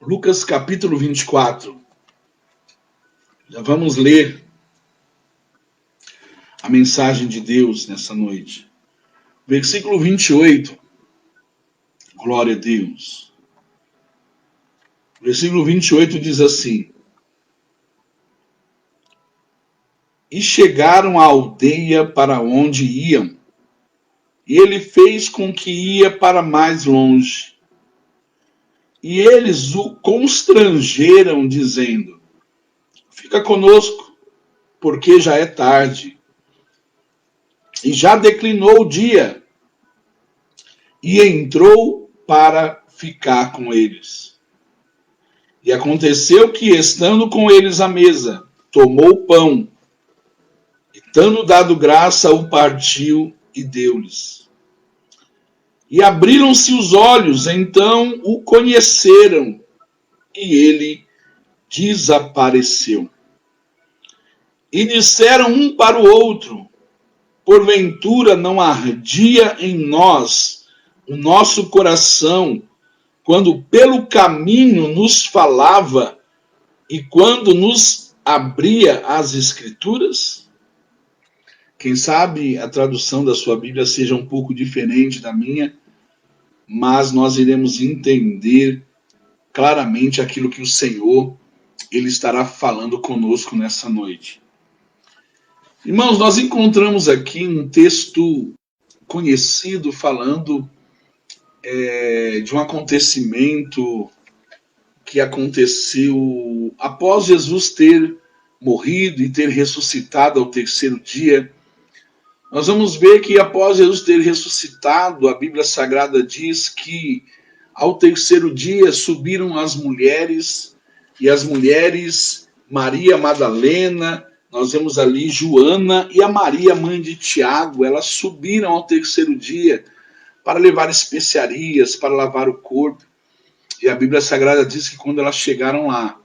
Lucas capítulo 24. Já vamos ler a mensagem de Deus nessa noite. Versículo 28. Glória a Deus. Versículo 28 diz assim: E chegaram à aldeia para onde iam, e ele fez com que ia para mais longe. E eles o constrangeram, dizendo: Fica conosco, porque já é tarde, e já declinou o dia. E entrou para ficar com eles. E aconteceu que, estando com eles à mesa, tomou o pão, e tendo dado graça, o partiu e deu-lhes. E abriram-se os olhos, então o conheceram, e ele desapareceu. E disseram um para o outro: Porventura não ardia em nós o nosso coração, quando pelo caminho nos falava e quando nos abria as Escrituras? Quem sabe a tradução da sua Bíblia seja um pouco diferente da minha, mas nós iremos entender claramente aquilo que o Senhor ele estará falando conosco nessa noite. Irmãos, nós encontramos aqui um texto conhecido falando de um acontecimento que aconteceu após Jesus ter morrido e ter ressuscitado ao terceiro dia. Nós vamos ver que após Jesus ter ressuscitado, a Bíblia Sagrada diz que ao terceiro dia subiram as mulheres, e as mulheres, Maria Madalena, nós vemos ali Joana e a Maria, mãe de Tiago, elas subiram ao terceiro dia para levar especiarias, para lavar o corpo. E a Bíblia Sagrada diz que quando elas chegaram lá,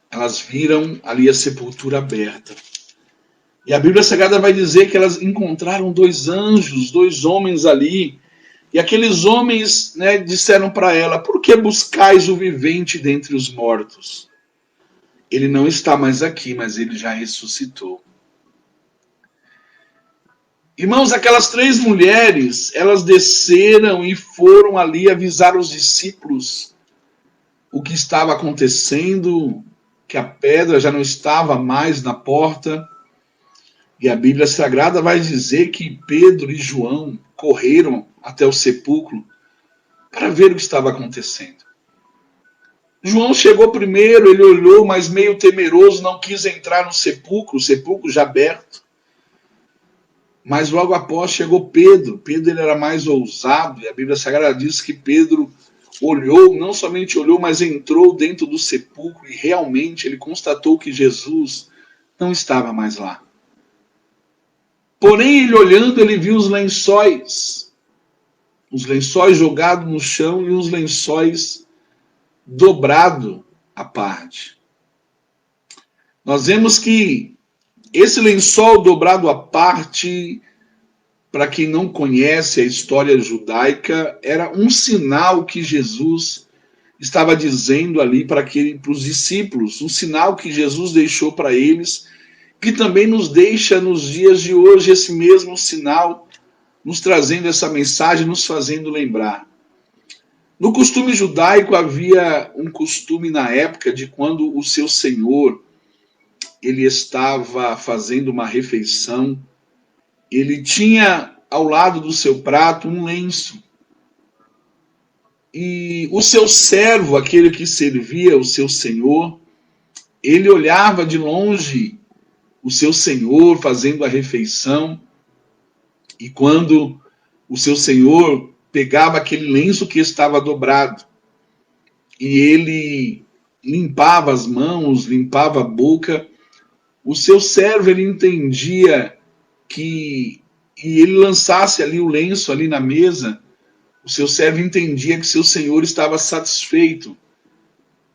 elas viram ali a sepultura aberta. E a Bíblia Sagrada vai dizer que elas encontraram dois anjos, dois homens ali. E aqueles homens, disseram para ela: Por que buscais o vivente dentre os mortos? Ele não está mais aqui, mas ele já ressuscitou. Irmãos, aquelas três mulheres, elas desceram e foram ali avisar os discípulos o que estava acontecendo, que a pedra já não estava mais na porta. E a Bíblia Sagrada vai dizer que Pedro e João correram até o sepulcro para ver o que estava acontecendo. João chegou primeiro, ele olhou, mas meio temeroso, não quis entrar no sepulcro, o sepulcro já aberto. Mas logo após chegou Pedro. Pedro ele era mais ousado, e a Bíblia Sagrada diz que Pedro olhou, não somente olhou, mas entrou dentro do sepulcro e realmente ele constatou que Jesus não estava mais lá. Porém, ele olhando, ele viu os lençóis jogados no chão e os lençóis dobrados à parte. Nós vemos que esse lençol dobrado à parte, para quem não conhece a história judaica, era um sinal que Jesus estava dizendo ali para os discípulos, um sinal que Jesus deixou para eles, que também nos deixa nos dias de hoje esse mesmo sinal, nos trazendo essa mensagem, nos fazendo lembrar. No costume judaico havia um costume na época de quando o seu senhor ele estava fazendo uma refeição, ele tinha ao lado do seu prato um lenço. E o seu servo, aquele que servia o seu senhor, ele olhava de longe o seu senhor fazendo a refeição, e quando o seu senhor pegava aquele lenço que estava dobrado, e ele limpava as mãos, limpava a boca, o seu servo ele entendia que, e ele lançasse ali o lenço ali na mesa, o seu servo entendia que seu senhor estava satisfeito,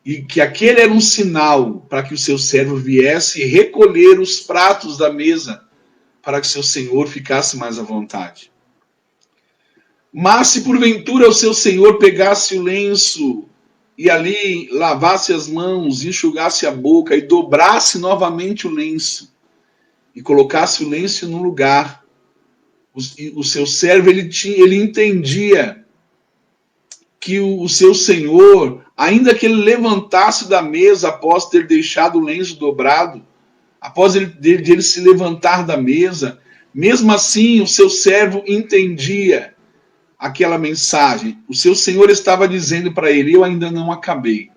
e que aquele era um sinal para que o seu servo viesse recolher os pratos da mesa, para que seu senhor ficasse mais à vontade. Mas se porventura o seu senhor pegasse o lenço e ali lavasse as mãos, enxugasse a boca e dobrasse novamente o lenço e colocasse o lenço no lugar, o seu servo ele entendia que o seu senhor, ainda que ele levantasse da mesa após ter deixado o lenço dobrado, após ele se levantar da mesa, mesmo assim o seu servo entendia aquela mensagem. O seu senhor estava dizendo para ele: eu ainda não acabei.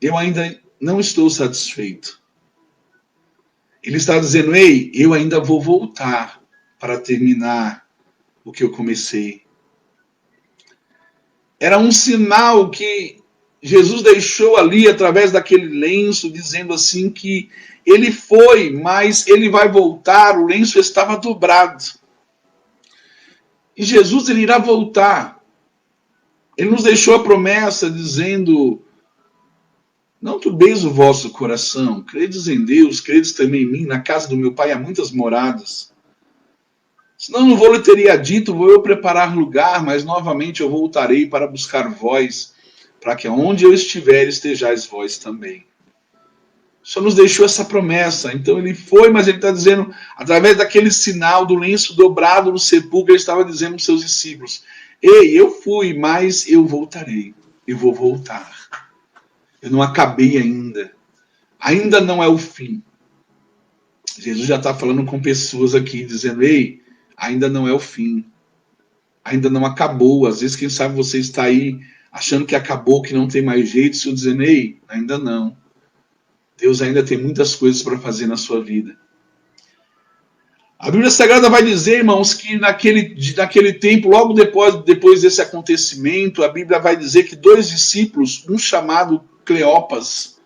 Eu ainda não estou satisfeito. Ele está dizendo: ei, eu ainda vou voltar para terminar o que eu comecei. Era um sinal que Jesus deixou ali através daquele lenço, dizendo assim que ele foi, mas ele vai voltar. O lenço estava dobrado. E Jesus ele irá voltar. Ele nos deixou a promessa dizendo: não turbeis o vosso coração, credes em Deus, credes também em mim, na casa do meu Pai há muitas moradas. Senão não vou lhe teria dito, vou eu preparar lugar, mas novamente eu voltarei para buscar vós, para que onde eu estiver estejais vós também. Só nos deixou essa promessa. Então ele foi, mas ele está dizendo, através daquele sinal do lenço dobrado no sepulcro, ele estava dizendo aos seus discípulos: ei, eu fui, mas eu voltarei. Eu vou voltar. Eu não acabei ainda. Ainda não é o fim. Jesus já está falando com pessoas aqui, dizendo: ei, ainda não é o fim. Ainda não acabou. Às vezes, quem sabe você está aí achando que acabou, que não tem mais jeito, se eu dizendo: ei, ainda não. Deus ainda tem muitas coisas para fazer na sua vida. A Bíblia Sagrada vai dizer, irmãos, que naquele tempo, logo depois desse acontecimento, a Bíblia vai dizer que dois discípulos, um chamado Cleopas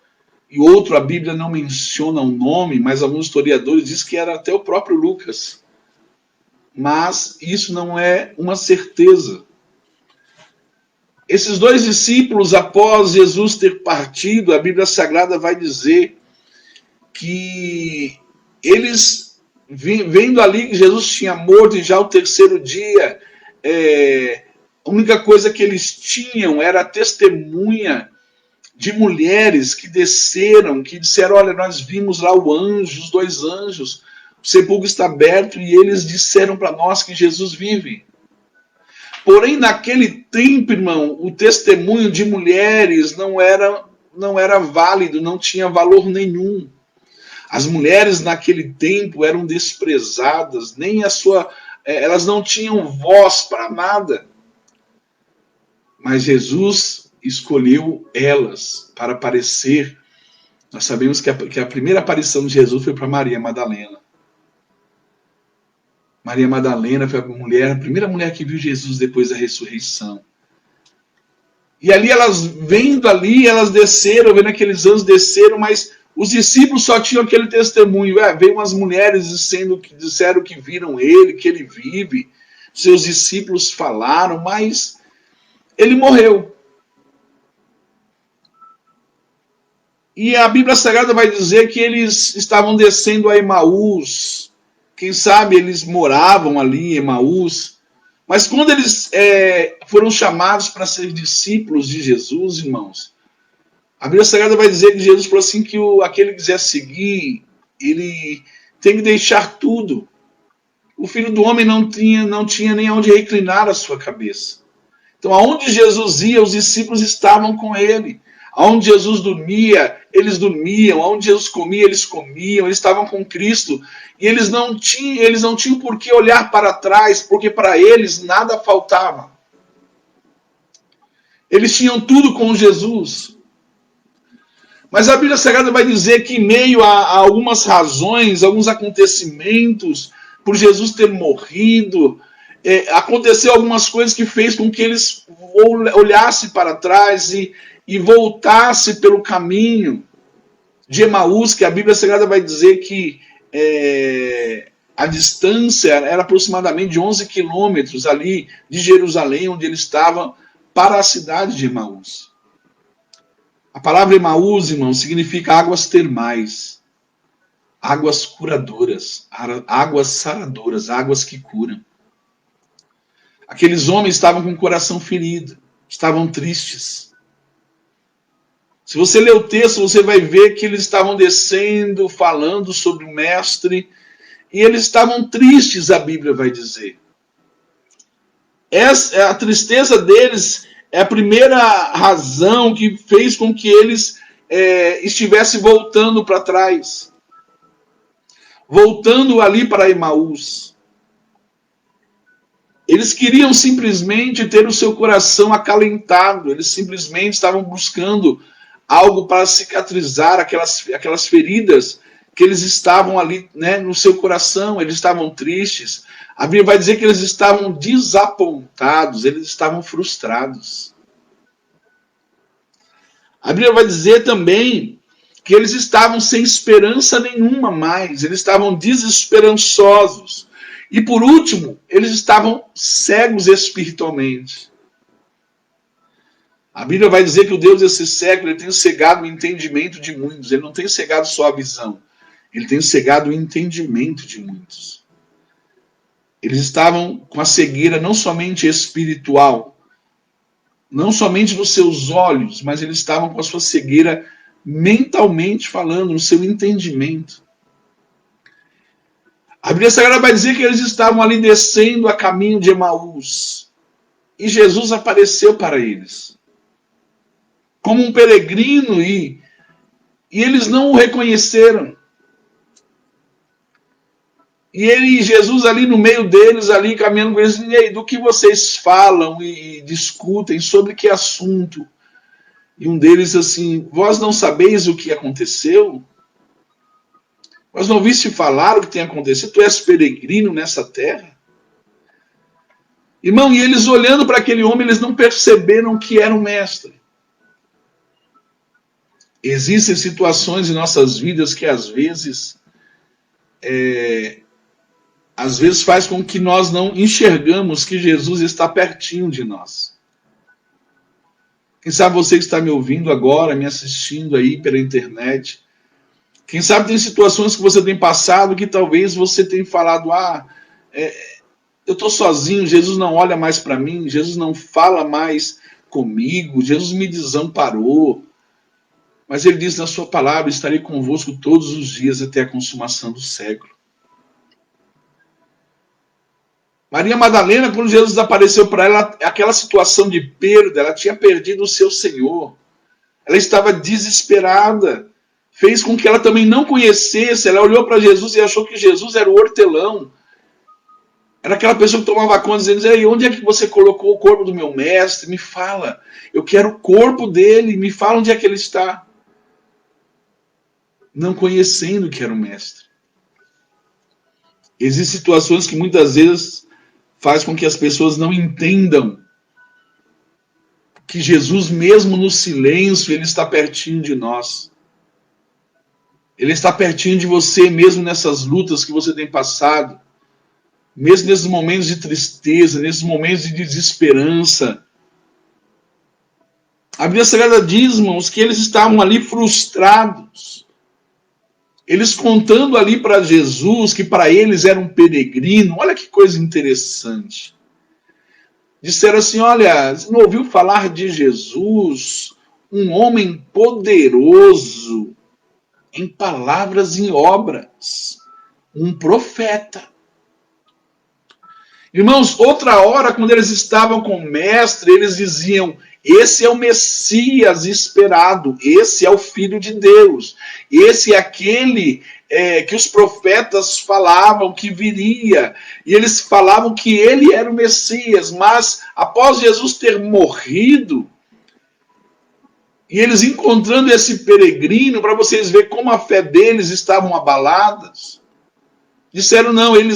e outro, a Bíblia não menciona o nome, mas alguns historiadores dizem que era até o próprio Lucas. Mas isso não é uma certeza. Esses dois discípulos, após Jesus ter partido, a Bíblia Sagrada vai dizer que eles, vendo ali que Jesus tinha morto e já o terceiro dia, a única coisa que eles tinham era a testemunha de mulheres que desceram, que disseram: olha, nós vimos lá o anjo, os dois anjos, o sepulcro está aberto e eles disseram para nós que Jesus vive. Porém, naquele tempo, irmão, o testemunho de mulheres não era válido, não tinha valor nenhum. As mulheres naquele tempo eram desprezadas, elas não tinham voz para nada. Mas Jesus escolheu elas para aparecer. Nós sabemos que a primeira aparição de Jesus foi para Maria Madalena. Maria Madalena foi a primeira mulher que viu Jesus depois da ressurreição. E ali elas desceram, vendo aqueles anjos desceram, mas os discípulos só tinham aquele testemunho. Veio umas mulheres disseram que viram ele, que ele vive. Seus discípulos falaram, mas ele morreu. E a Bíblia Sagrada vai dizer que eles estavam descendo a Emaús. Quem sabe eles moravam ali em Emaús. Mas quando eles foram chamados para ser discípulos de Jesus, irmãos, a Bíblia Sagrada vai dizer que Jesus falou assim que aquele que quiser seguir, ele tem que deixar tudo. O Filho do Homem não tinha nem onde reclinar a sua cabeça. Então, aonde Jesus ia, os discípulos estavam com ele. Aonde Jesus dormia, eles dormiam. Aonde Jesus comia, eles comiam. Eles estavam com Cristo. E eles não tinham por que olhar para trás, porque para eles nada faltava. Eles tinham tudo com Jesus. Mas a Bíblia Sagrada vai dizer que em meio a algumas razões, alguns acontecimentos, por Jesus ter morrido, aconteceu algumas coisas que fez com que eles olhassem para trás e voltassem pelo caminho de Emaús, que a Bíblia Sagrada vai dizer que a distância era aproximadamente de 11 quilômetros ali de Jerusalém, onde ele estava, para a cidade de Emaús. A palavra Emaús, irmão, significa águas termais, águas curadoras, águas saradoras, águas que curam. Aqueles homens estavam com o coração ferido, estavam tristes. Se você ler o texto, você vai ver que eles estavam descendo, falando sobre o mestre, e eles estavam tristes, a Bíblia vai dizer. A tristeza deles é a primeira razão que fez com que eles estivessem voltando para trás. Voltando ali para Emaús. Eles queriam simplesmente ter o seu coração acalentado. Eles simplesmente estavam buscando algo para cicatrizar aquelas feridas que eles estavam ali, né, no seu coração. Eles estavam tristes. A Bíblia vai dizer que eles estavam desapontados, eles estavam frustrados. A Bíblia vai dizer também que eles estavam sem esperança nenhuma mais, eles estavam desesperançosos. E por último, eles estavam cegos espiritualmente. A Bíblia vai dizer que o Deus desse século ele tem cegado o entendimento de muitos. Ele não tem cegado só a visão, ele tem cegado o entendimento de muitos. Eles estavam com a cegueira não somente espiritual, não somente nos seus olhos, mas eles estavam com a sua cegueira mentalmente falando, no seu entendimento. A Bíblia Sagrada vai dizer que eles estavam ali descendo a caminho de Emaús. E Jesus apareceu para eles. Como um peregrino e eles não o reconheceram. E Jesus ali no meio deles, ali caminhando com eles, e aí, do que vocês falam e discutem, sobre que assunto? E um deles assim, vós não sabeis o que aconteceu? Vós não ouviste falar o que tem acontecido? Tu és peregrino nessa terra? Irmão, e eles olhando para aquele homem, eles não perceberam que era um mestre. Existem situações em nossas vidas que às vezes faz com que nós não enxergamos que Jesus está pertinho de nós. Quem sabe você que está me ouvindo agora, me assistindo aí pela internet, quem sabe tem situações que você tem passado que talvez você tenha falado, eu estou sozinho, Jesus não olha mais para mim, Jesus não fala mais comigo, Jesus me desamparou. Mas ele diz na sua palavra, estarei convosco todos os dias até a consumação do século. Maria Madalena, quando Jesus apareceu para ela, aquela situação de perda, ela tinha perdido o seu Senhor. Ela estava desesperada. Fez com que ela também não conhecesse. Ela olhou para Jesus e achou que Jesus era o hortelão. Era aquela pessoa que tomava conta, dizendo, ei, onde é que você colocou o corpo do meu mestre? Me fala. Eu quero o corpo dele. Me fala onde é que ele está. Não conhecendo que era o mestre. Existem situações que muitas vezes faz com que as pessoas não entendam que Jesus, mesmo no silêncio, ele está pertinho de nós. Ele está pertinho de você, mesmo nessas lutas que você tem passado, mesmo nesses momentos de tristeza, nesses momentos de desesperança. A Bíblia Sagrada diz, irmãos, que eles estavam ali frustrados. Eles contando ali para Jesus que para eles era um peregrino. Olha que coisa interessante. Disseram assim, olha, você não ouviu falar de Jesus, um homem poderoso em palavras e obras, um profeta. Irmãos, outra hora, quando eles estavam com o mestre, eles diziam, esse é o Messias esperado, esse é o Filho de Deus, esse é aquele que os profetas falavam que viria, e eles falavam que ele era o Messias, mas após Jesus ter morrido, e eles encontrando esse peregrino, para vocês verem como a fé deles estavam abaladas, disseram não, ele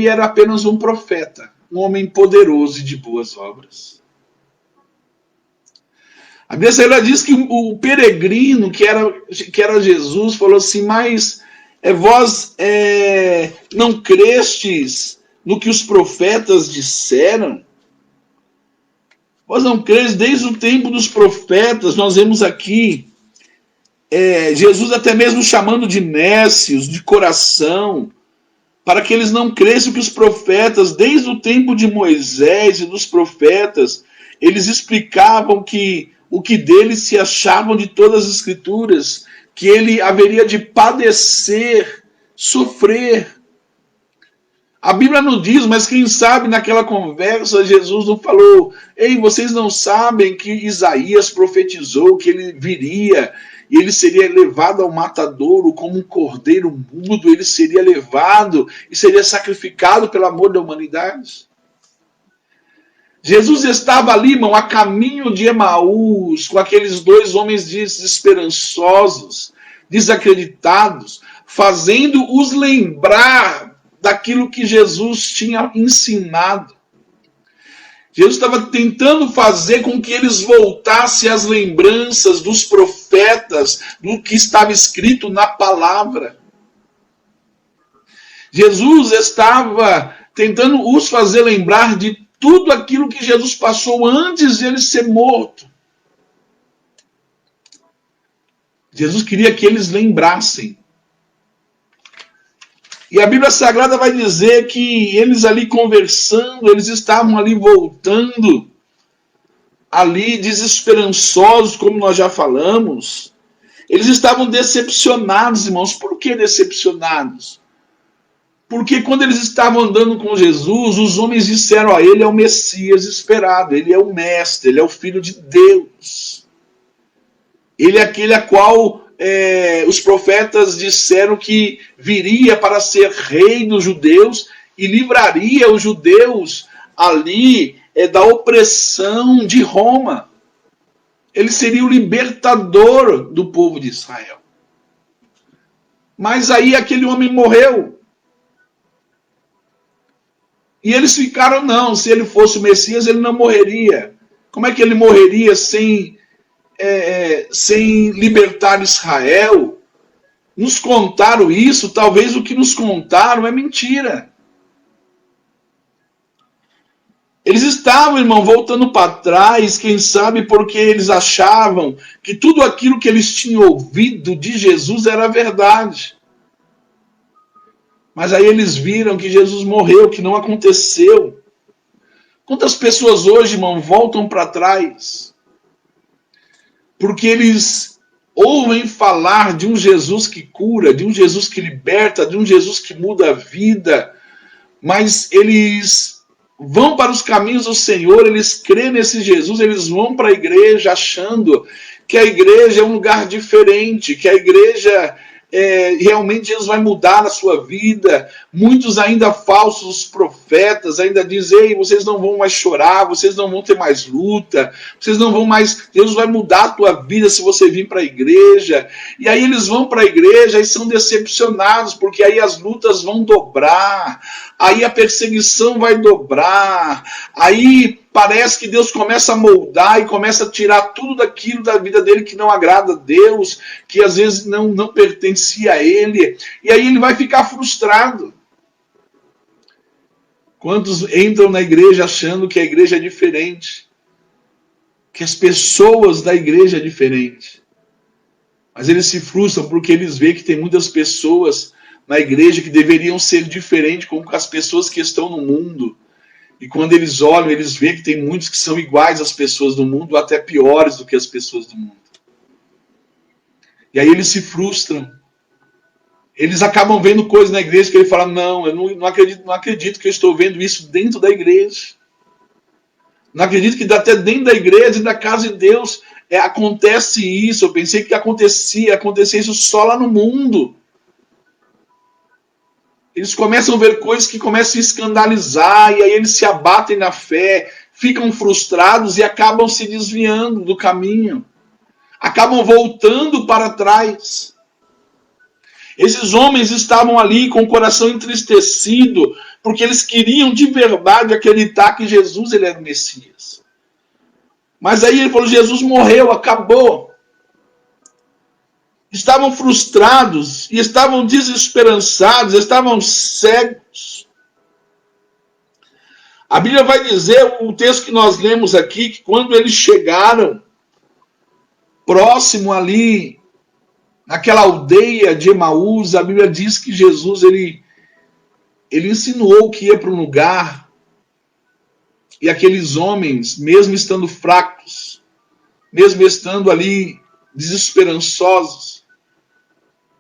era apenas um profeta, um homem poderoso e de boas obras. A Bíblia Sagrada diz que o peregrino, que era Jesus, falou assim, mas vós não crestes no que os profetas disseram? Vós não crestes desde o tempo dos profetas, nós vemos aqui Jesus até mesmo chamando de nécios, de coração, para que eles não cresçam que os profetas, desde o tempo de Moisés e dos profetas, eles explicavam que o que dele se achavam de todas as escrituras, que ele haveria de padecer, sofrer. A Bíblia não diz, mas quem sabe naquela conversa Jesus não falou: ei, vocês não sabem que Isaías profetizou que ele viria e ele seria levado ao matadouro como um cordeiro mudo, ele seria levado e seria sacrificado pelo amor da humanidade? Jesus estava ali, irmão, a caminho de Emaús, com aqueles dois homens desesperançosos, desacreditados, fazendo-os lembrar daquilo que Jesus tinha ensinado. Jesus estava tentando fazer com que eles voltassem às lembranças dos profetas, do que estava escrito na palavra. Jesus estava tentando os fazer lembrar de tudo aquilo que Jesus passou antes de ele ser morto. Jesus queria que eles lembrassem. E a Bíblia Sagrada vai dizer que eles ali conversando, eles estavam ali voltando, ali desesperançosos, como nós já falamos. Eles estavam decepcionados, irmãos. Por que decepcionados? Porque quando eles estavam andando com Jesus, os homens disseram: ele é o Messias esperado, ele é o Mestre, ele é o Filho de Deus. Ele é aquele a qual os profetas disseram que viria para ser rei dos judeus e livraria os judeus ali da opressão de Roma. Ele seria o libertador do povo de Israel. Mas aí aquele homem morreu. E eles ficaram: não, se ele fosse o Messias, ele não morreria. Como é que ele morreria sem libertar Israel? Nos contaram isso, talvez o que nos contaram é mentira. Eles estavam, irmão, voltando para trás, quem sabe porque eles achavam que tudo aquilo que eles tinham ouvido de Jesus era verdade. Mas aí eles viram que Jesus morreu, que não aconteceu. Quantas pessoas hoje, irmão, voltam para trás? Porque eles ouvem falar de um Jesus que cura, de um Jesus que liberta, de um Jesus que muda a vida, mas eles vão para os caminhos do Senhor, eles creem nesse Jesus, eles vão para a igreja achando que a igreja é um lugar diferente, que a igreja realmente Jesus vai mudar a sua vida. Muitos ainda falsos profetas ainda dizem: ei, vocês não vão mais chorar, vocês não vão ter mais luta, vocês não vão mais, Deus vai mudar a tua vida se você vir para a igreja. E aí eles vão para a igreja e são decepcionados, porque aí as lutas vão dobrar, aí a perseguição vai dobrar, aí parece que Deus começa a moldar e começa a tirar tudo daquilo da vida dele que não agrada a Deus, que às vezes não pertencia a ele, e aí ele vai ficar frustrado. Quantos entram na igreja achando que a igreja é diferente, que as pessoas da igreja é diferente, mas eles se frustram porque eles veem que tem muitas pessoas na igreja que deveriam ser diferentes com as pessoas que estão no mundo. E quando eles olham, eles veem que tem muitos que são iguais às pessoas do mundo, ou até piores do que as pessoas do mundo. E aí eles se frustram. Eles acabam vendo coisas na igreja que ele fala: não, eu não acredito que eu estou vendo isso dentro da igreja. Não acredito que até dentro da igreja e da casa de Deus acontece isso. Eu pensei que acontecia isso só lá no mundo. Eles começam a ver coisas que começam a escandalizar, e aí eles se abatem na fé, ficam frustrados e acabam se desviando do caminho. Acabam voltando para trás. Esses homens estavam ali com o coração entristecido, porque eles queriam de verdade acreditar que Jesus ele era o Messias. Mas aí ele falou: Jesus morreu, acabou. Estavam frustrados e estavam desesperançados, estavam cegos. A Bíblia vai dizer, o texto que nós lemos aqui, que quando eles chegaram próximo ali, naquela aldeia de Emaús, a Bíblia diz que Jesus ele insinuou que ia para um lugar, e aqueles homens, mesmo estando fracos, mesmo estando ali desesperançosos,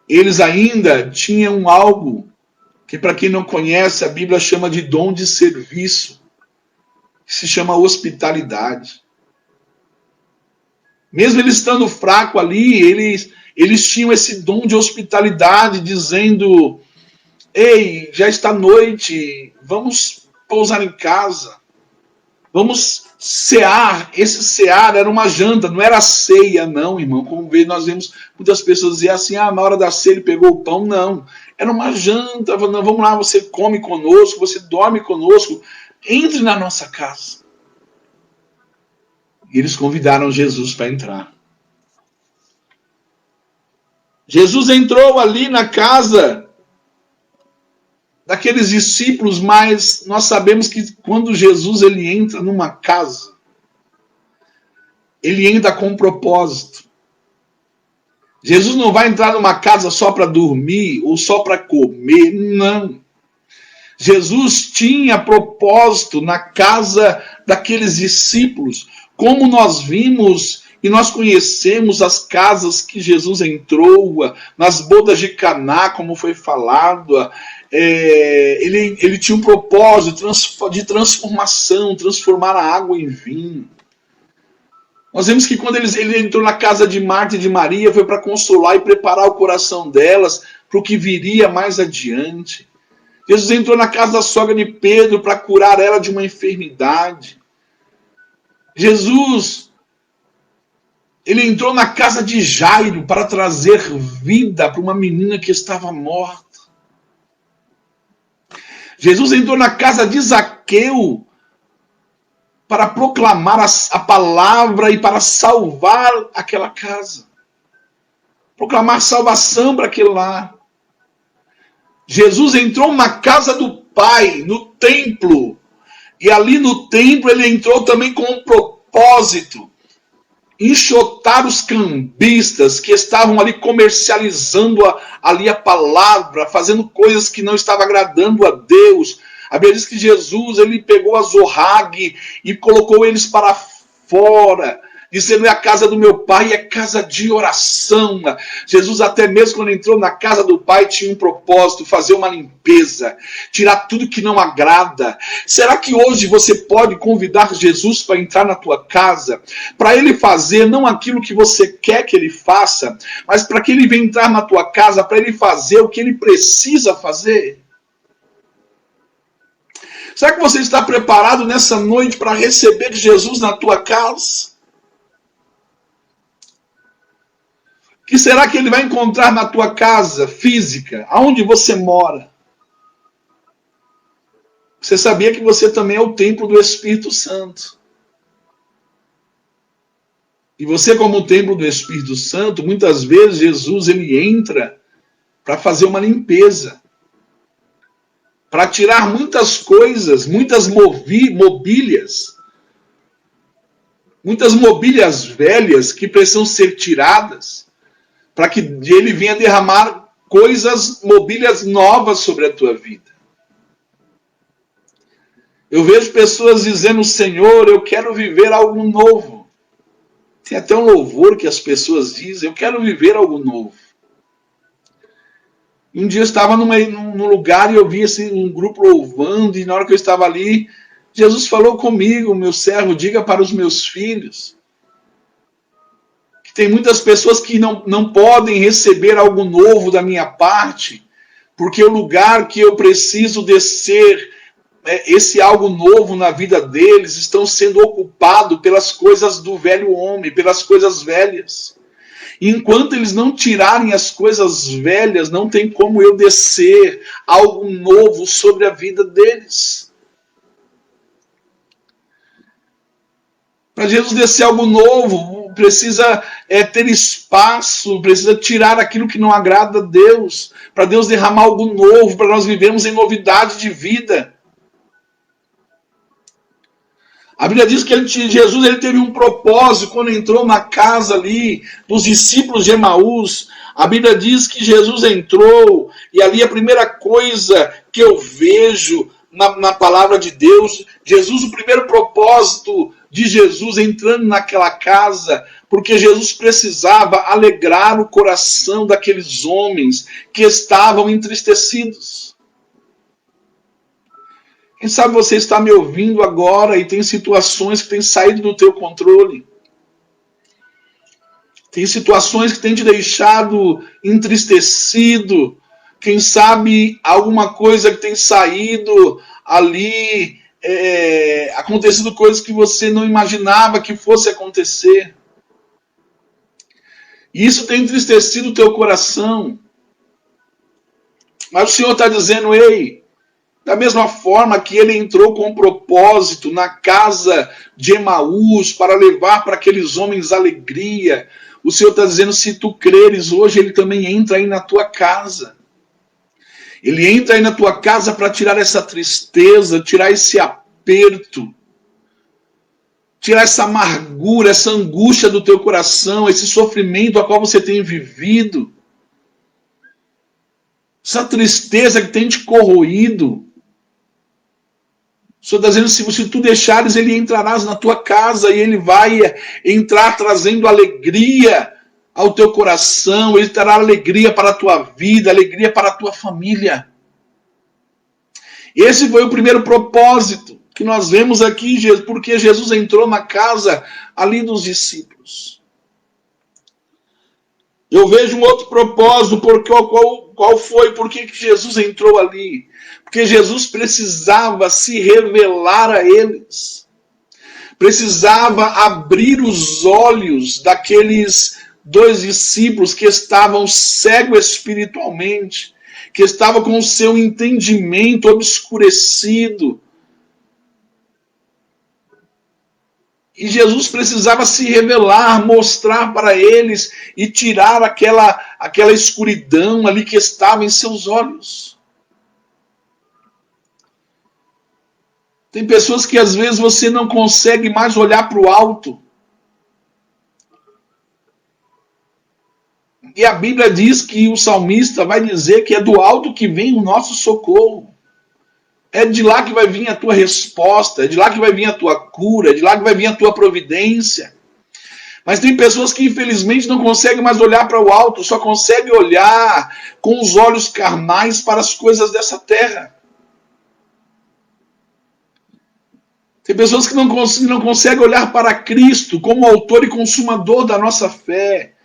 eles ainda tinham algo que, para quem não conhece, a Bíblia chama de dom de serviço, que se chama hospitalidade. Mesmo eles estando fracos ali, eles tinham esse dom de hospitalidade, dizendo: ei, já está noite, vamos pousar em casa, vamos cear. Esse cear era uma janta, não era ceia, não, irmão. Como nós vemos muitas pessoas dizer assim: ah, na hora da ceia ele pegou o pão. Não, era uma janta. Vamos lá, você come conosco, você dorme conosco, entre na nossa casa. E eles convidaram Jesus para entrar. Jesus entrou ali na casa daqueles discípulos, mas nós sabemos que quando Jesus ele entra numa casa, ele entra com um propósito. Jesus não vai entrar numa casa só para dormir ou só para comer, não. Jesus tinha propósito na casa daqueles discípulos, como nós vimos e nós conhecemos as casas que Jesus entrou, nas bodas de Caná, como foi falado. Ele tinha um propósito de transformação, transformar a água em vinho. Nós vemos que quando ele entrou na casa de Marta e de Maria, foi para consolar e preparar o coração delas para o que viria mais adiante. Jesus entrou na casa da sogra de Pedro para curar ela de uma enfermidade. Jesus, ele entrou na casa de Jairo para trazer vida para uma menina que estava morta. Jesus entrou na casa de Zaqueu para proclamar a palavra e para salvar aquela casa. Proclamar salvação para aquele lar. Jesus entrou na casa do Pai, no templo. E ali no templo ele entrou também com um propósito: enxotar os cambistas que estavam ali comercializando ali a palavra, fazendo coisas que não estavam agradando a Deus. A Bíblia diz que Jesus ele pegou a Zorrague e colocou eles para fora, dizendo: é a casa do meu Pai, é casa de oração. Jesus, até mesmo quando entrou na casa do Pai, tinha um propósito: fazer uma limpeza, tirar tudo que não agrada. Será que hoje você pode convidar Jesus para entrar na tua casa, para ele fazer não aquilo que você quer que ele faça, mas para que ele venha entrar na tua casa, para ele fazer o que ele precisa fazer? Será que você está preparado nessa noite para receber Jesus na tua casa? O que será que ele vai encontrar na tua casa física, aonde você mora? Você sabia que você também é o templo do Espírito Santo? E você, como o templo do Espírito Santo, muitas vezes Jesus ele entra para fazer uma limpeza, para tirar muitas coisas, muitas mobílias, muitas mobílias velhas que precisam ser tiradas, para que ele venha derramar mobílias novas sobre a tua vida. Eu vejo pessoas dizendo: Senhor, eu quero viver algo novo. Tem até um louvor que as pessoas dizem: eu quero viver algo novo. Um dia eu estava num lugar e eu vi assim, um grupo louvando, e na hora que eu estava ali, Jesus falou comigo: meu servo, diga para os meus filhos que tem muitas pessoas que não podem receber algo novo da minha parte, porque o lugar que eu preciso descer, esse algo novo na vida deles, estão sendo ocupado pelas coisas do velho homem, pelas coisas velhas. E enquanto eles não tirarem as coisas velhas, não tem como eu descer algo novo sobre a vida deles. Para Jesus descer algo novo, precisa ter espaço, precisa tirar aquilo que não agrada a Deus, para Deus derramar algo novo, para nós vivermos em novidade de vida. A Bíblia diz que Jesus ele teve um propósito quando entrou na casa ali dos discípulos de Emaús. A Bíblia diz que Jesus entrou, e ali a primeira coisa que eu vejo na palavra de Deus, Jesus, o primeiro propósito de Jesus entrando naquela casa porque Jesus precisava alegrar o coração daqueles homens que estavam entristecidos. Quem sabe você está me ouvindo agora e tem situações que têm saído do teu controle. Tem situações que têm te deixado entristecido. Quem sabe alguma coisa que tem saído ali, acontecido coisas que você não imaginava que fosse acontecer. E isso tem entristecido o teu coração. Mas o Senhor está dizendo, ei, da mesma forma que ele entrou com propósito na casa de Emaús para levar para aqueles homens alegria, o Senhor está dizendo, se tu creres, hoje ele também entra aí na tua casa. Ele entra aí na tua casa para tirar essa tristeza, tirar esse aperto, tirar essa amargura, essa angústia do teu coração, esse sofrimento a qual você tem vivido, essa tristeza que tem te corroído. O Senhor está dizendo, se tu deixares, ele entrarás na tua casa e ele vai entrar trazendo alegria ao teu coração, ele trará alegria para a tua vida, alegria para a tua família. Esse foi o primeiro propósito que nós vemos aqui, porque Jesus entrou na casa ali dos discípulos. Eu vejo um outro propósito, qual foi, por que Jesus entrou ali? Porque Jesus precisava se revelar a eles. Precisava abrir os olhos daqueles 2 discípulos que estavam cegos espiritualmente, que estavam com o seu entendimento obscurecido. E Jesus precisava se revelar, mostrar para eles e tirar aquela escuridão ali que estava em seus olhos. Tem pessoas que às vezes você não consegue mais olhar para o alto. E a Bíblia diz que o salmista vai dizer que é do alto que vem o nosso socorro. É de lá que vai vir a tua resposta, é de lá que vai vir a tua cura, é de lá que vai vir a tua providência. Mas tem pessoas que infelizmente não conseguem mais olhar para o alto, só conseguem olhar com os olhos carnais para as coisas dessa terra. Tem pessoas que não conseguem olhar para Cristo como autor e consumador da nossa fé.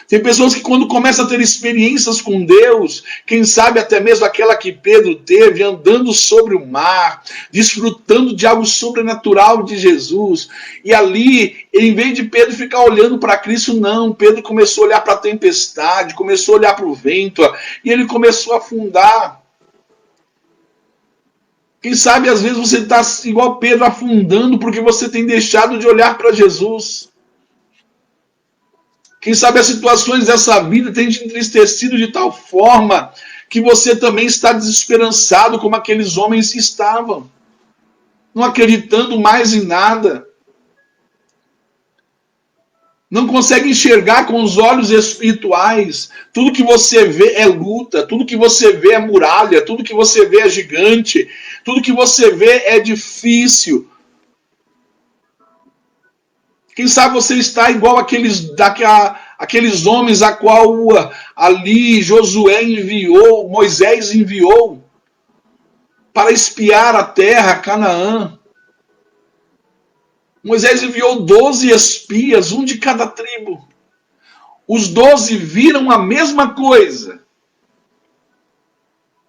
Tem pessoas que quando começam a ter experiências com Deus, quem sabe até mesmo aquela que Pedro teve, andando sobre o mar, desfrutando de algo sobrenatural de Jesus, e ali, em vez de Pedro ficar olhando para Cristo, não, Pedro começou a olhar para a tempestade, começou a olhar para o vento, e ele começou a afundar. Quem sabe às vezes você está igual Pedro afundando porque você tem deixado de olhar para Jesus. Quem sabe as situações dessa vida têm te entristecido de tal forma que você também está desesperançado como aqueles homens estavam. Não acreditando mais em nada. Não consegue enxergar com os olhos espirituais. Tudo que você vê é luta, tudo que você vê é muralha, tudo que você vê é gigante, tudo que você vê é difícil. Quem sabe você está igual aqueles homens a qual ali Josué enviou, Moisés enviou para espiar a terra, Canaã. Moisés enviou 12 espias, um de cada tribo. Os 12 viram a mesma coisa.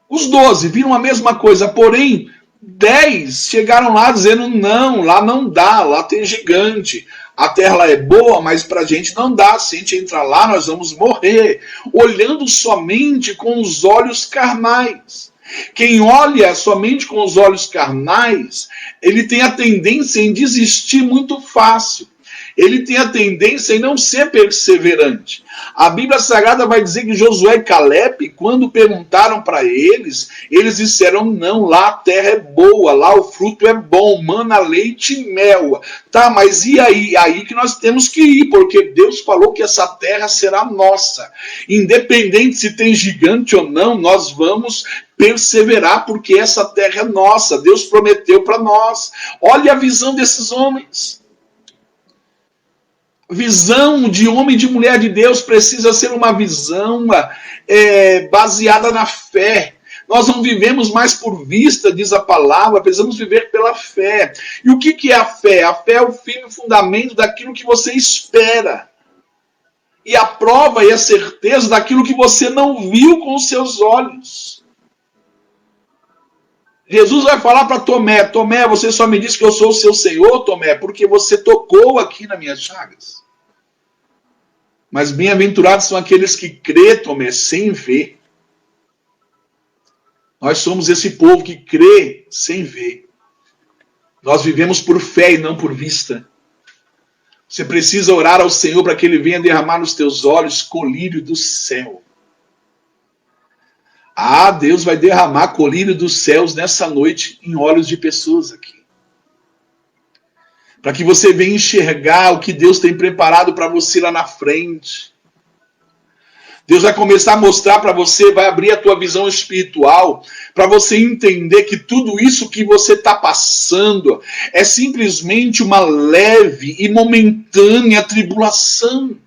Os 12 viram a mesma coisa, porém 10 chegaram lá dizendo, não, lá não dá, lá tem gigante. A terra lá é boa, mas para a gente não dá. Se a gente entrar lá, nós vamos morrer. Olhando somente com os olhos carnais. Quem olha somente com os olhos carnais, ele tem a tendência em desistir muito fácil. Ele tem a tendência em não ser perseverante. A Bíblia Sagrada vai dizer que Josué e Caleb, quando perguntaram para eles, eles disseram, não, lá a terra é boa, lá o fruto é bom, mana, leite e mel. Tá, mas e aí? Aí que nós temos que ir, porque Deus falou que essa terra será nossa. Independente se tem gigante ou não, nós vamos perseverar, porque essa terra é nossa. Deus prometeu para nós. Olha a visão desses homens. visão de homem e de mulher de Deus precisa ser uma visão baseada na fé. Nós não vivemos mais por vista, diz a palavra, precisamos viver pela fé. E o que é a fé? A fé é o firme fundamento daquilo que você espera. E a prova e a certeza daquilo que você não viu com os seus olhos. Jesus vai falar para Tomé: Tomé, você só me disse que eu sou o seu Senhor, Tomé, porque você tocou aqui nas minhas chagas. Mas bem-aventurados são aqueles que crê, Tomé, sem ver. Nós somos esse povo que crê sem ver. Nós vivemos por fé e não por vista. Você precisa orar ao Senhor para que Ele venha derramar nos teus olhos colírio do céu. Ah, Deus vai derramar colírio dos céus nessa noite em olhos de pessoas aqui. Para que você venha enxergar o que Deus tem preparado para você lá na frente. Deus vai começar a mostrar para você, vai abrir a tua visão espiritual, para você entender que tudo isso que você está passando é simplesmente uma leve e momentânea tribulação.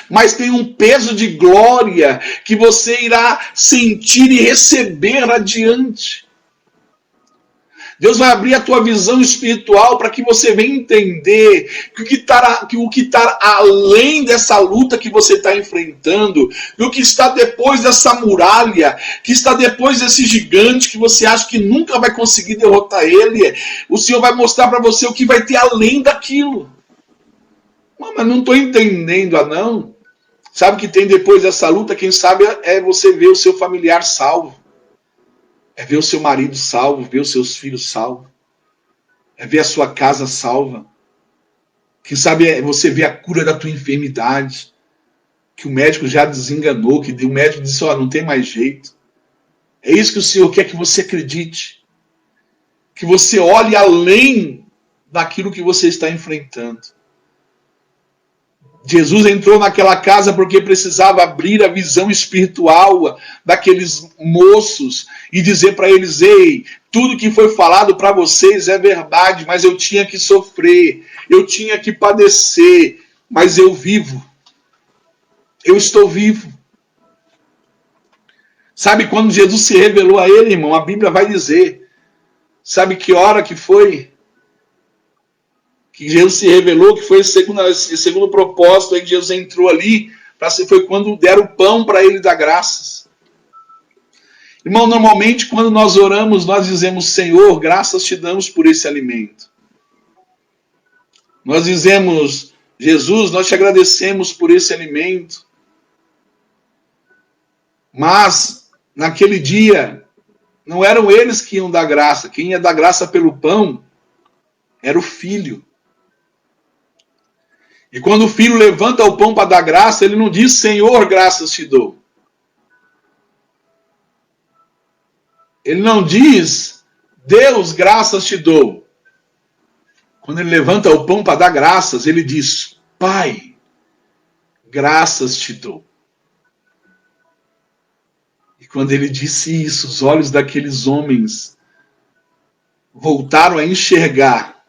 Mas tem um peso de glória que você irá sentir e receber adiante. Deus vai abrir a tua visão espiritual para que você venha entender que o que está além dessa luta que você está enfrentando, e o que está depois dessa muralha, que está depois desse gigante que você acha que nunca vai conseguir derrotar ele, o Senhor vai mostrar para você o que vai ter além daquilo. Mas não estou entendendo, não. Sabe o que tem depois dessa luta? Quem sabe é você ver o seu familiar salvo. É ver o seu marido salvo, ver os seus filhos salvos. É ver a sua casa salva. Quem sabe é você ver a cura da tua enfermidade. Que o médico já desenganou, que o médico disse, não tem mais jeito. É isso que o Senhor quer que você acredite. Que você olhe além daquilo que você está enfrentando. Jesus entrou naquela casa porque precisava abrir a visão espiritual daqueles moços e dizer para eles: ei, tudo que foi falado para vocês é verdade, mas eu tinha que sofrer, eu tinha que padecer, mas eu vivo. Eu estou vivo. Sabe quando Jesus se revelou a ele, irmão? A Bíblia vai dizer. Sabe que hora que foi? Que Jesus se revelou, que foi segundo o propósito, aí que Jesus entrou ali, foi quando deram o pão para ele dar graças. Irmão, normalmente quando nós oramos, nós dizemos: Senhor, graças te damos por esse alimento. Nós dizemos: Jesus, nós te agradecemos por esse alimento. Mas, naquele dia, não eram eles que iam dar graça. Quem ia dar graça pelo pão era o filho. E quando o filho levanta o pão para dar graça, ele não diz: Senhor, graças te dou. Ele não diz: Deus, graças te dou. Quando ele levanta o pão para dar graças, ele diz: Pai, graças te dou. E quando ele disse isso, os olhos daqueles homens voltaram a enxergar.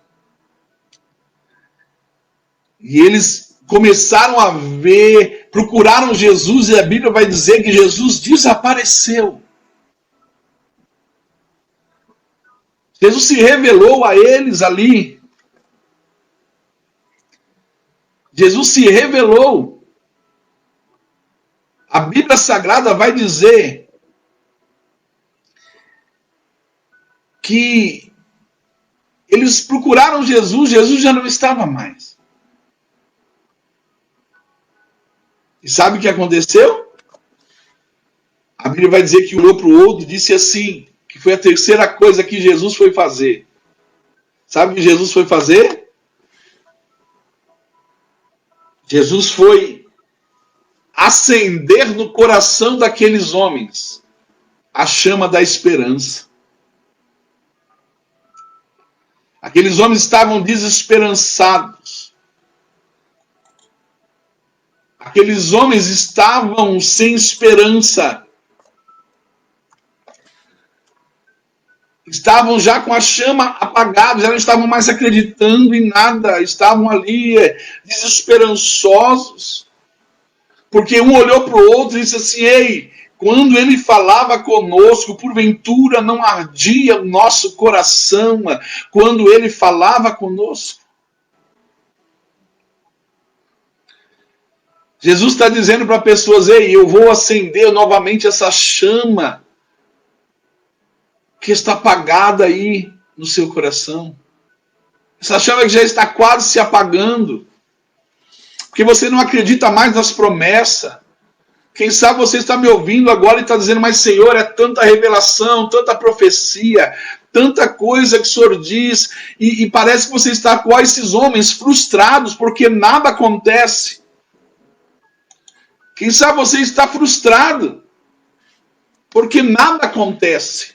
E eles começaram a ver, procuraram Jesus, e a Bíblia vai dizer que Jesus desapareceu. Jesus se revelou a eles ali. Jesus se revelou. A Bíblia Sagrada vai dizer que eles procuraram Jesus, Jesus já não estava mais. E sabe o que aconteceu? A Bíblia vai dizer que olhou para o outro e disse assim, que foi a terceira coisa que Jesus foi fazer. Sabe o que Jesus foi fazer? Jesus foi acender no coração daqueles homens a chama da esperança. Aqueles homens estavam desesperançados. Aqueles homens estavam sem esperança. estavam já com a chama apagada, já não estavam mais acreditando em nada, estavam ali desesperançosos, porque um olhou para o outro e disse assim: ei, quando ele falava conosco, porventura não ardia o nosso coração quando ele falava conosco? Jesus está dizendo para pessoas: ei, eu vou acender novamente essa chama que está apagada aí no seu coração. Essa chama que já está quase se apagando, porque você não acredita mais nas promessas. Quem sabe você está me ouvindo agora e está dizendo: mas Senhor, é tanta revelação, tanta profecia, tanta coisa que o Senhor diz, e parece que você está com esses homens frustrados porque nada acontece. Quem sabe você está frustrado porque nada acontece.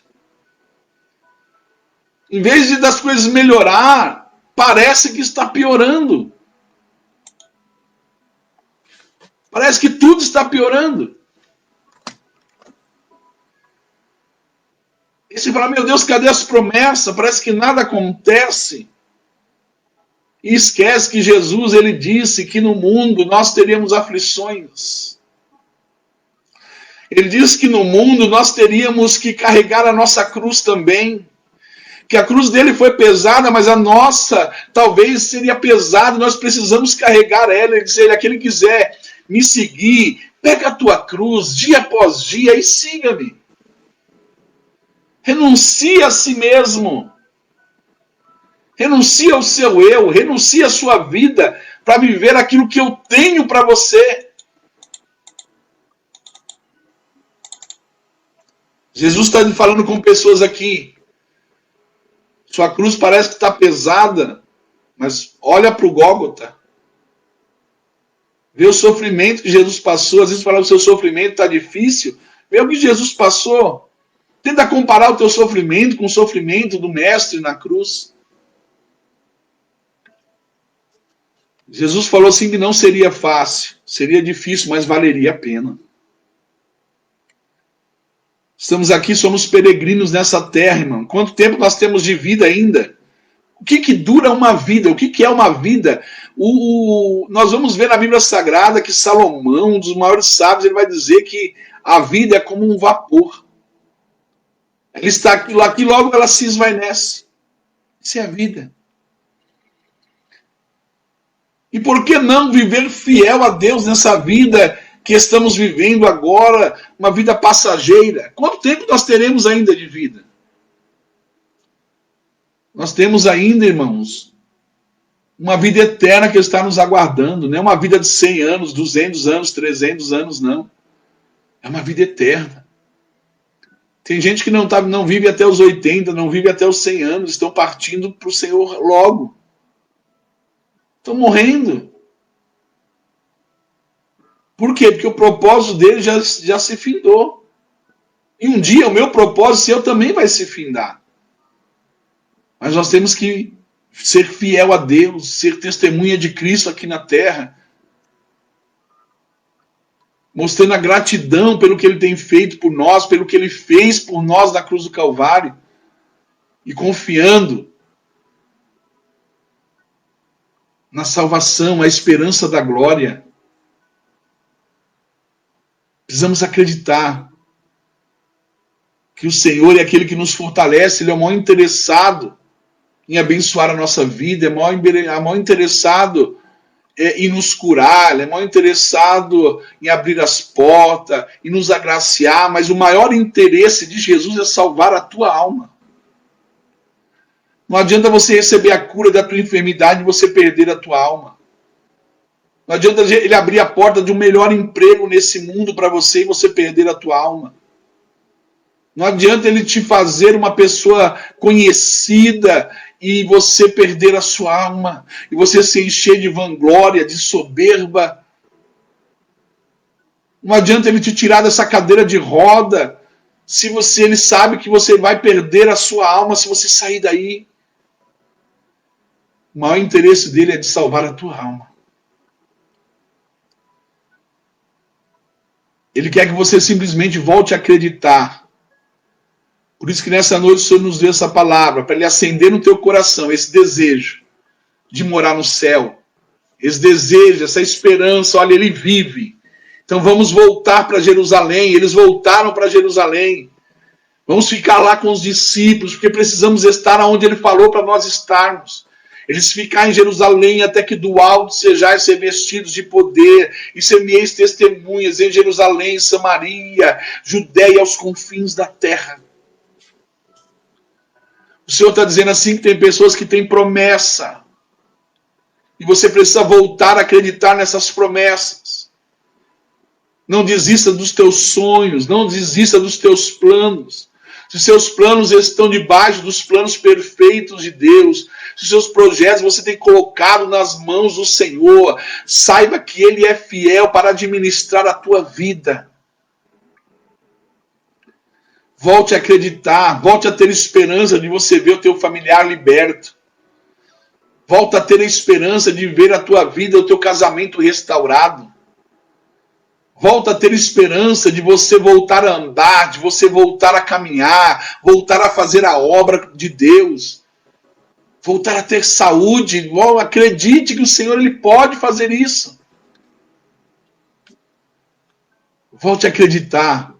Em vez de das coisas melhorar, parece que está piorando. Parece que tudo está piorando. E você fala: meu Deus, cadê as promessas? Parece que nada acontece. E esquece que Jesus, ele disse que no mundo nós teríamos aflições. Ele disse que no mundo nós teríamos que carregar a nossa cruz também. Que a cruz dele foi pesada, mas a nossa talvez seria pesada, nós precisamos carregar ela. Ele disse: aquele que quiser me seguir, pega a tua cruz dia após dia e siga-me. Renuncia a si mesmo. Renuncia ao seu eu, renuncia a sua vida para viver aquilo que eu tenho para você. Jesus está falando com pessoas aqui. Sua cruz parece que está pesada, mas olha para o Gólgota. Vê o sofrimento que Jesus passou. Às vezes fala: o seu sofrimento está difícil. Vê o que Jesus passou. Tenta comparar o teu sofrimento com o sofrimento do Mestre na cruz. Jesus falou assim que não seria fácil, seria difícil, mas valeria a pena. Estamos aqui, somos peregrinos nessa terra, irmão. Quanto tempo nós temos de vida ainda? O que dura uma vida? O que é uma vida? Nós vamos ver na Bíblia Sagrada que Salomão, um dos maiores sábios, ele vai dizer que a vida é como um vapor. Ela está aqui, logo ela se esvainece. Isso é a vida. E por que não viver fiel a Deus nessa vida que estamos vivendo agora, uma vida passageira? Quanto tempo nós teremos ainda de vida? Nós temos ainda, irmãos, uma vida eterna que está nos aguardando. Não é uma vida de 100 anos, 200 anos, 300 anos, não. É uma vida eterna. Tem gente que não vive até os 80, não vive até os 100 anos, estão partindo para o Senhor logo. Estão morrendo. Por quê? Porque o propósito dele já se findou. E um dia o meu propósito seu também vai se findar. Mas nós temos que ser fiel a Deus, ser testemunha de Cristo aqui na terra, mostrando a gratidão pelo que ele tem feito por nós, pelo que ele fez por nós na cruz do Calvário, e confiando na salvação, a esperança da glória. Precisamos acreditar que o Senhor é aquele que nos fortalece, ele é o maior interessado em abençoar a nossa vida, é o maior interessado em nos curar, ele é o maior interessado em abrir as portas, em nos agraciar, mas o maior interesse de Jesus é salvar a tua alma. Não adianta você receber a cura da tua enfermidade e você perder a tua alma. Não adianta ele abrir a porta de um melhor emprego nesse mundo para você e você perder a tua alma. Não adianta ele te fazer uma pessoa conhecida e você perder a sua alma, e você se encher de vanglória, de soberba. Não adianta ele te tirar dessa cadeira de roda, se ele sabe que você vai perder a sua alma se você sair daí. O maior interesse dele é de salvar a tua alma. Ele quer que você simplesmente volte a acreditar Por isso que nessa noite o Senhor nos deu essa palavra, para Ele acender no teu coração esse desejo de morar no céu, esse desejo, essa esperança. Olha, Ele vive. Então vamos voltar para Jerusalém. Eles voltaram para Jerusalém. Vamos ficar lá com os discípulos, porque precisamos estar onde Ele falou para nós estarmos. Eles ficaram em Jerusalém até que do alto sejais ser vestidos de poder e semeis testemunhas em Jerusalém, Samaria, Judéia, aos confins da terra. O Senhor está dizendo assim que tem pessoas que têm promessa. E você precisa voltar a acreditar nessas promessas. Não desista dos teus sonhos, não desista dos teus planos. Se seus planos estão debaixo dos planos perfeitos de Deus, se seus projetos você tem colocado nas mãos do Senhor, saiba que Ele é fiel para administrar a tua vida. Volte a acreditar, volte a ter esperança de você ver o teu familiar liberto. Volta a ter a esperança de ver a tua vida, o teu casamento restaurado. Volta a ter esperança de você voltar a andar, de você voltar a caminhar, voltar a fazer a obra de Deus. Voltar a ter saúde. Acredite que o Senhor Ele pode fazer isso. Volte a acreditar.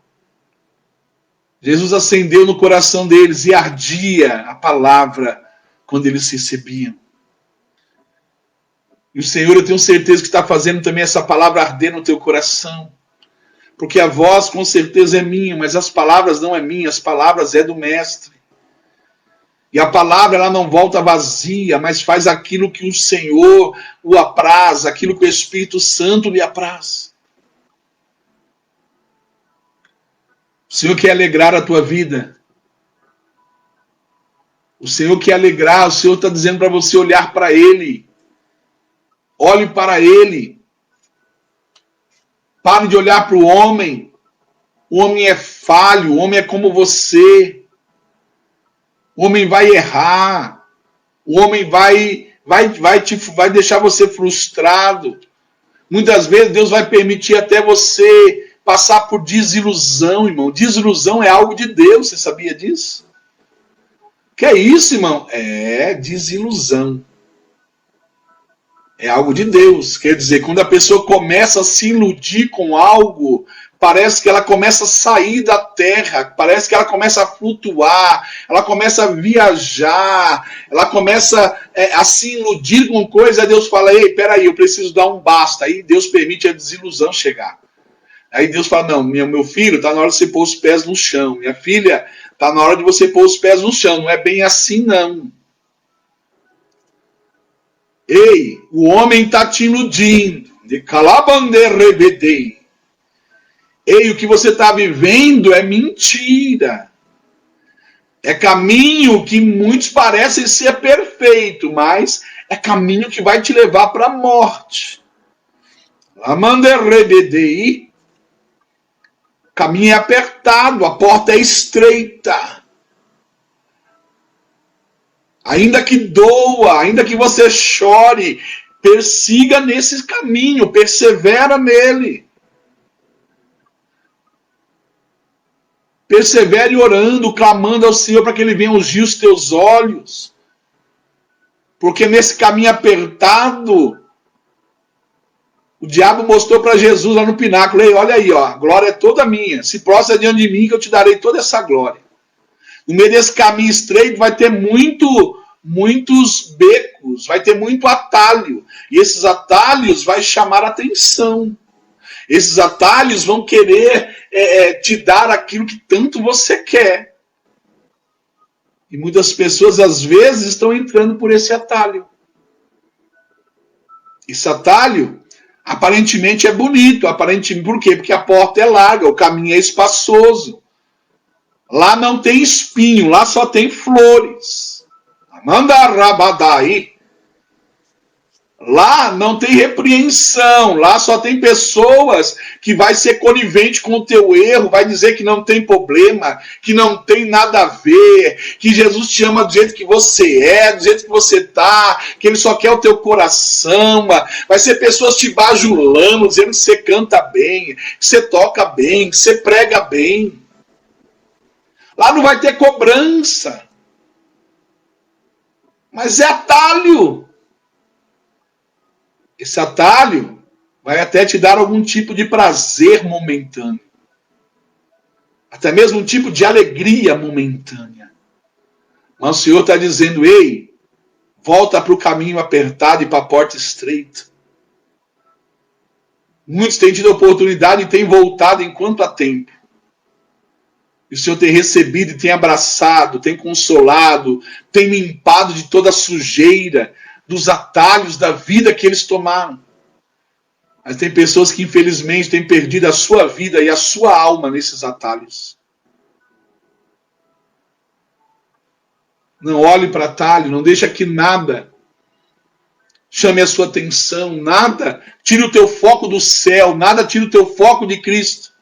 Jesus acendeu no coração deles e ardia a palavra quando eles recebiam. E o Senhor, eu tenho certeza que está fazendo também essa palavra arder no teu coração. Porque a voz com certeza é minha, mas as palavras não é minha, as palavras é do Mestre. E a palavra ela não volta vazia, mas faz aquilo que o Senhor o apraz, aquilo que o Espírito Santo lhe apraz. O Senhor quer alegrar a tua vida. O Senhor quer alegrar, o Senhor está dizendo para você olhar para Ele. Olhe para Ele. Pare de olhar para o homem. O homem é falho, o homem é como você. O homem vai errar. O homem vai deixar você frustrado. Muitas vezes Deus vai permitir até você passar por desilusão, irmão. Desilusão é algo de Deus, você sabia disso? Que é isso, irmão? É desilusão. É algo de Deus. Quer dizer, quando a pessoa começa a se iludir com algo, parece que ela começa a sair da terra, parece que ela começa a flutuar, ela começa a viajar, ela começa a se iludir com coisa, aí Deus fala, ei, peraí, eu preciso dar um basta. Aí Deus permite a desilusão chegar. Aí Deus fala, não, meu filho, está na hora de você pôr os pés no chão. Minha filha, está na hora de você pôr os pés no chão. Não é bem assim, não. Ei, o homem está te iludindo. De calabanderebedei. Ei, o que você está vivendo é mentira. É caminho que muitos parecem ser perfeito, mas é caminho que vai te levar para a morte. Lamanderebedei. O caminho é apertado, a porta é estreita. Ainda que doa, ainda que você chore, persiga nesse caminho, persevera nele. Persevere orando, clamando ao Senhor para que Ele venha ungir os teus olhos. Porque nesse caminho apertado, o diabo mostrou para Jesus lá no pináculo, ei, olha aí, ó, a glória é toda minha. Se prostra diante de mim que eu te darei toda essa glória. No meio desse caminho estreito vai ter muitos becos, vai ter muito atalho. E esses atalhos vai chamar a atenção. Esses atalhos vão querer te dar aquilo que tanto você quer. E muitas pessoas às vezes estão entrando por esse atalho. Esse atalho aparentemente é bonito. Aparentemente, por quê? Porque a porta é larga, o caminho é espaçoso. Lá não tem espinho, lá só tem flores. Manda rabadai. Lá não tem repreensão, lá só tem pessoas que vai ser conivente com o teu erro, vai dizer que não tem problema, que não tem nada a ver, que Jesus te ama do jeito que você é, do jeito que você tá, que Ele só quer o teu coração. Vai ser pessoas te bajulando, dizendo que você canta bem, que você toca bem, que você prega bem. Lá não vai ter cobrança. Mas é atalho. Esse atalho vai até te dar algum tipo de prazer momentâneo. Até mesmo um tipo de alegria momentânea. Mas o Senhor está dizendo, ei, volta para o caminho apertado e para a porta estreita. Muitos têm tido oportunidade e têm voltado enquanto há tempo. E o Senhor tem recebido e tem abraçado, tem consolado, tem limpado de toda a sujeira, dos atalhos da vida que eles tomaram. Mas tem pessoas que infelizmente têm perdido a sua vida e a sua alma nesses atalhos. Não olhe para atalho, não deixa que nada chame a sua atenção, nada tire o teu foco do céu, nada tire o teu foco de Cristo.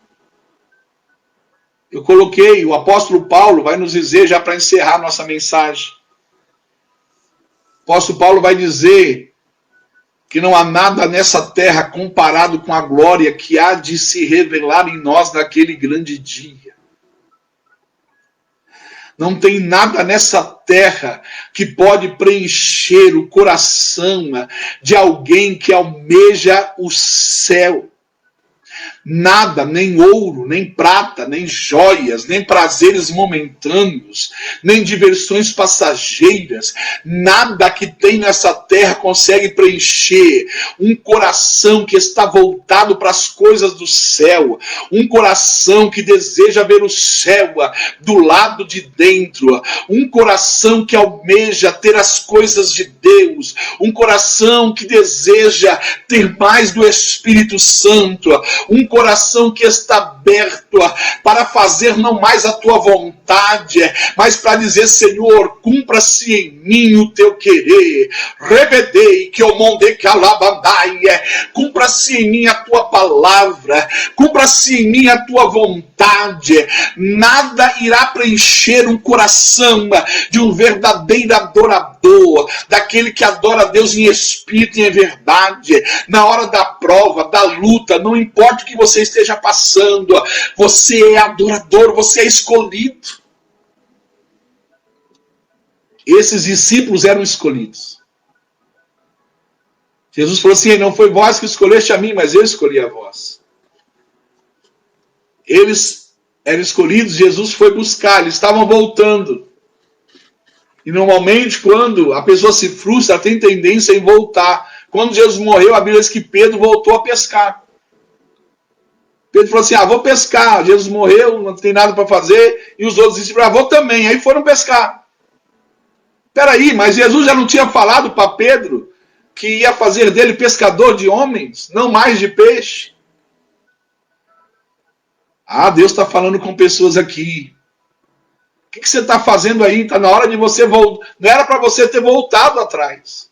Eu coloquei, o apóstolo Paulo vai nos dizer, já para encerrar nossa mensagem. O apóstolo Paulo vai dizer que não há nada nessa terra comparado com a glória que há de se revelar em nós naquele grande dia. Não tem nada nessa terra que pode preencher o coração de alguém que almeja o céu. Nada, nem ouro, nem prata, nem joias, nem prazeres momentâneos, nem diversões passageiras, nada que tem nessa terra consegue preencher um coração que está voltado para as coisas do céu, um coração que deseja ver o céu do lado de dentro, um coração que almeja ter as coisas de Deus, um coração que deseja ter mais do Espírito Santo, um coração que está aberto para fazer não mais a tua vontade, mas para dizer, Senhor, cumpra-se em mim o teu querer. Revedei que eu monde calabandai, cumpra-se em mim a tua palavra, cumpra-se em mim a tua vontade. Nada irá preencher um coração de um verdadeiro adorador, daquele que adora a Deus em espírito e em verdade. Na hora da prova, da luta, não importa o que você esteja passando, você é adorador, você é escolhido. Esses discípulos eram escolhidos. Jesus falou assim, não foi vós que escolheste a mim, mas eu escolhi a vós. Eles eram escolhidos, Jesus foi buscar, eles estavam voltando. E normalmente quando a pessoa se frustra, ela tem tendência em voltar. Quando Jesus morreu, a Bíblia diz que Pedro voltou a pescar. Pedro falou assim, vou pescar. Jesus morreu, não tem nada para fazer. E os outros disseram, vou também. Aí foram pescar. Peraí, mas Jesus já não tinha falado para Pedro que ia fazer dele pescador de homens, não mais de peixe? Deus está falando com pessoas aqui. O que você está fazendo aí? Está na hora de você voltar. Não era para você ter voltado atrás.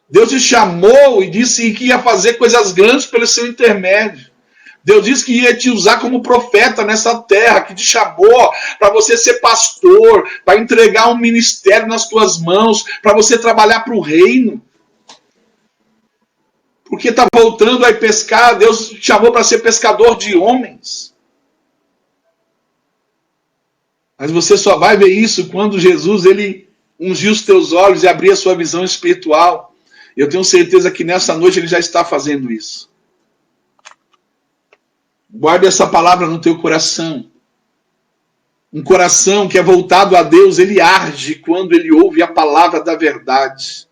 Deus te chamou e disse que ia fazer coisas grandes pelo seu intermédio. Deus disse que ia te usar como profeta nessa terra, que te chamou para você ser pastor, para entregar um ministério nas tuas mãos, para você trabalhar para o reino. Porque está voltando a pescar, Deus te chamou para ser pescador de homens. Mas você só vai ver isso quando Jesus ele ungiu os teus olhos e abrir a sua visão espiritual. Eu tenho certeza que nessa noite ele já está fazendo isso. Guarde essa palavra no teu coração. Um coração que é voltado a Deus, ele arde quando ele ouve a palavra da verdade.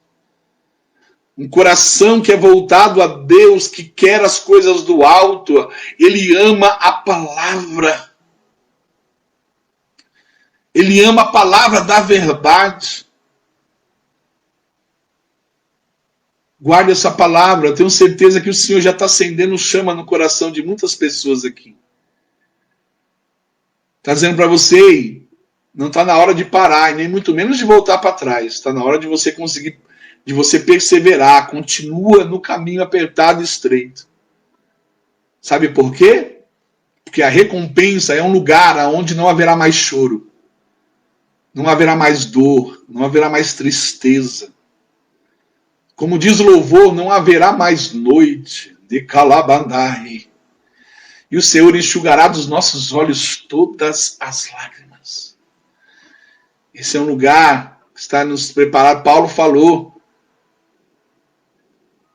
Um coração que é voltado a Deus, que quer as coisas do alto, ele ama a palavra. Ele ama a palavra da verdade. Guarde essa palavra. Eu tenho certeza que o Senhor já está acendendo chama no coração de muitas pessoas aqui. Está dizendo para você, não está na hora de parar, e nem muito menos de voltar para trás. Está na hora de você conseguir, de você perseverar. Continua no caminho apertado e estreito. Sabe por quê? Porque a recompensa é um lugar onde não haverá mais choro. Não haverá mais dor. Não haverá mais tristeza. Como diz o louvor, não haverá mais noite de calabandai. e o Senhor enxugará dos nossos olhos todas as lágrimas. Esse é um lugar que está nos preparado. Paulo falou: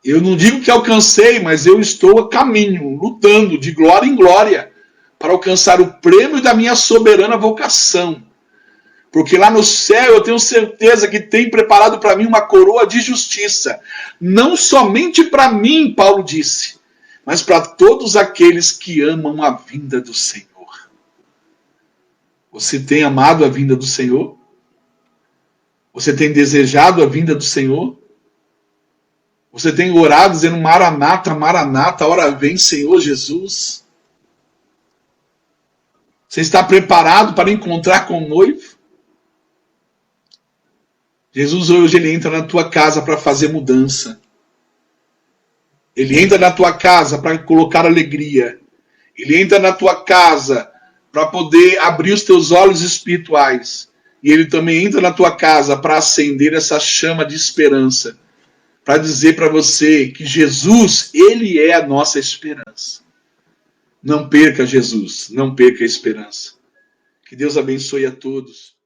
eu não digo que alcancei, mas eu estou a caminho, lutando de glória em glória, para alcançar o prêmio da minha soberana vocação. Porque lá no céu eu tenho certeza que tem preparado para mim uma coroa de justiça. Não somente para mim, Paulo disse, mas para todos aqueles que amam a vinda do Senhor. Você tem amado a vinda do Senhor? Você tem desejado a vinda do Senhor? Você tem orado dizendo: Maranata, Maranata, hora vem, Senhor Jesus? Você está preparado para encontrar com o noivo? Jesus hoje ele entra na tua casa para fazer mudança. Ele entra na tua casa para colocar alegria. Ele entra na tua casa para poder abrir os teus olhos espirituais. E ele também entra na tua casa para acender essa chama de esperança. Para dizer para você que Jesus, ele é a nossa esperança. Não perca Jesus, não perca a esperança. Que Deus abençoe a todos.